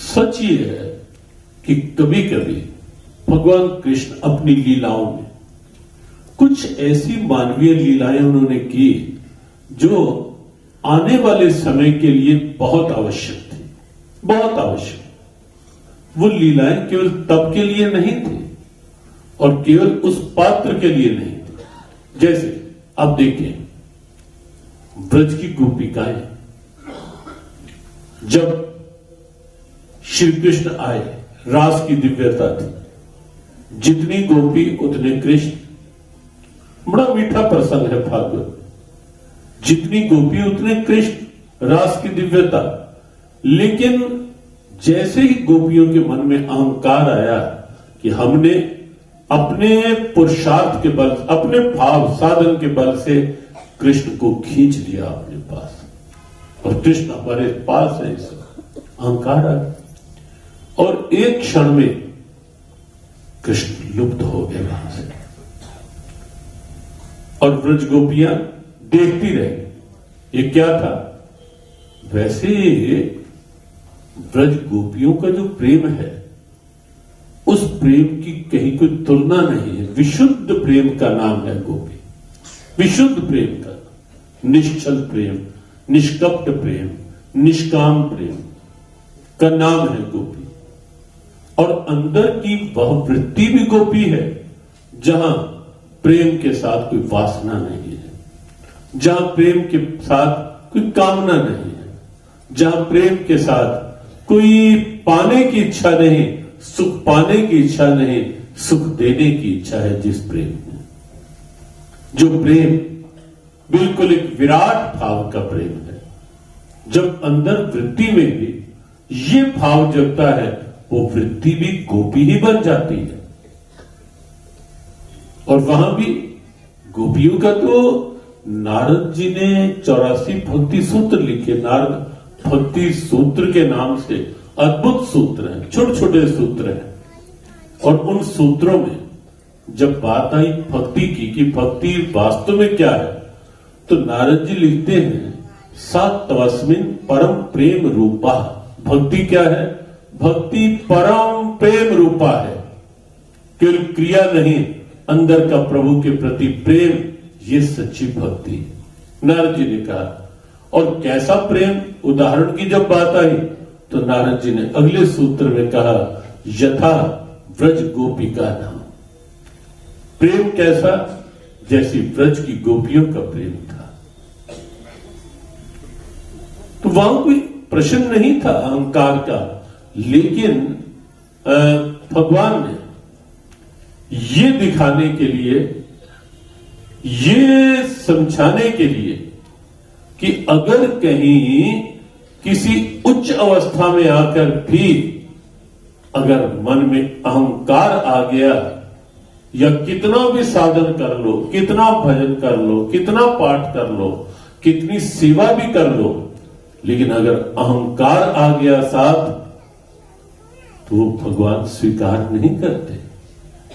सच ये है कि कभी कभी भगवान कृष्ण अपनी लीलाओं में कुछ ऐसी मानवीय लीलाएं उन्होंने की जो आने वाले समय के लिए बहुत आवश्यक थी, बहुत आवश्यक। वो लीलाएं केवल तब के लिए नहीं थी और केवल उस पात्र के लिए नहीं थी। जैसे आप देखें, ब्रज की गोपिकाएं जब श्री कृष्ण आए, रास की दिव्यता थी, जितनी गोपी उतने कृष्ण। बड़ा मीठा प्रसंग है भागवत, जितनी गोपी उतने कृष्ण, रास की दिव्यता। लेकिन जैसे ही गोपियों के मन में अहंकार आया कि हमने अपने पुरुषार्थ के बल, अपने भाव साधन के बल से कृष्ण को खींच लिया अपने पास और कृष्ण हमारे पास है, इस अहंकार आ गया और एक क्षण में कृष्ण लुप्त हो गए वहां से और ब्रज गोपियां देखती रही। ये क्या था? वैसे ब्रज गोपियों का जो प्रेम है, उस प्रेम की कहीं कोई तुलना नहीं है। विशुद्ध प्रेम का नाम है गोपी, विशुद्ध प्रेम का, निश्चल प्रेम, निष्कपट प्रेम, निष्काम प्रेम का नाम है गोपी। और अंदर की वह वृत्ति भी गोपी है जहां प्रेम के साथ कोई वासना नहीं है, जहां प्रेम के साथ कोई कामना नहीं है, जहां प्रेम के साथ कोई पाने की इच्छा नहीं, सुख पाने की इच्छा नहीं, सुख देने की इच्छा है। जिस प्रेम में, जो प्रेम बिल्कुल एक विराट भाव का प्रेम है, जब अंदर वृत्ति में भी ये भाव जगता है, वो वृत्ति भी गोपी ही बन जाती है। और वहां भी गोपियों का तो नारद जी ने 84 भक्ति सूत्र लिखे। नारद भक्ति सूत्र के नाम से अद्भुत सूत्र हैं, छोटे छोटे सूत्र हैं। और उन सूत्रों में जब बात आई भक्ति की कि भक्ति वास्तव में क्या है, तो नारद जी लिखते हैं, सा तवस्मिन परम प्रेम रूपा। भक्ति क्या है? भक्ति परम प्रेम रूपा है, केवल क्रिया नहीं, अंदर का प्रभु के प्रति प्रेम, ये सच्ची भक्ति है, नारद जी ने कहा। और कैसा प्रेम, उदाहरण की जब बात आई तो नारद जी ने अगले सूत्र में कहा, यथा व्रज गोपिका नाम। प्रेम कैसा? जैसी व्रज की गोपियों का प्रेम था। तो वहां कोई प्रश्न नहीं था अहंकार का, लेकिन भगवान ने ये दिखाने के लिए, ये समझाने के लिए कि अगर कहीं किसी उच्च अवस्था में आकर भी अगर मन में अहंकार आ गया, या कितना भी साधन कर लो, कितना भजन कर लो, कितना पाठ कर लो, कितनी सेवा भी कर लो, लेकिन अगर अहंकार आ गया साथ, तो भगवान स्वीकार नहीं करते।